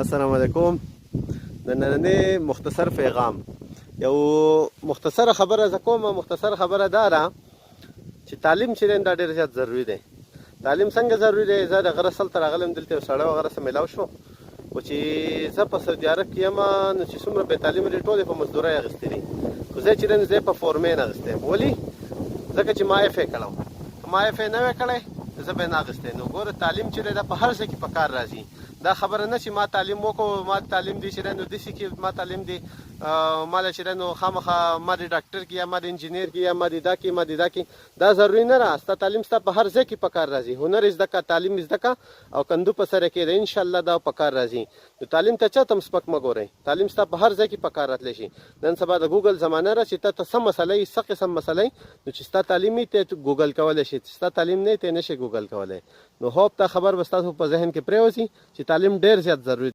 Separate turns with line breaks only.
السلام علیکم. د نننې مختصر پیغام یو مختصره خبره زه کوم. مختصره خبره دا ده چې تعلیم چې دی دا ډېر زیات ضروري دی. تعلیم څنګه ضروري دی؟ زه د غره سل ته راغلم، دلته یو سړی و، غره سره میلاو شو خو چې زه په سعودي عرب کې یم نو چې څومره بې تعلیمه دي ټول یې په مزدورۍ اخیستي دي، خو زه چې دی نو زه یې په فورمین اخیستی یم. ولې؟ ځکه چې ما اف ای کړی وم. که ما اف ای نه وی کړی زه به یې نه اخیستی. نو ګوره تعلیم چې دی دا په هر ځای کې په کار راځي. دا خبره نه چې ما تعلیم وکړو، ما تعلیم دی چې دی نو داسې کې ما تعلیم دی ما له چې دی نو خامخا ما د ډاکټر کې یا ما د انجینیر کې یا ما د دا کې ما د دا کې، دا ضروري نه ده. ستا تعلیم ستا په هر ځای کې په کار راځي. هنر زده کړه، تعلیم زده کړه او کندو په سره کېده، انشاءالله دا په کار راځي. نو تعلیم ته چاته هم سپک مه ګورئ. تعلیم ستا په هر ځای کې په کار راتلی شي. نن سبا د ګوګل زمانه ده چې ته څه مسله یې، څه قسم مسله یې، نو چې ستا تعلیم یې ته ګوګل کولی شي، چې ستا تعلیم نه یې ته یې نه شي ګوګل کولی. نو هوپ دا خبر به ستاسو په ذهن کې پرېوځي چې تعلیم ډېر زیات ضروري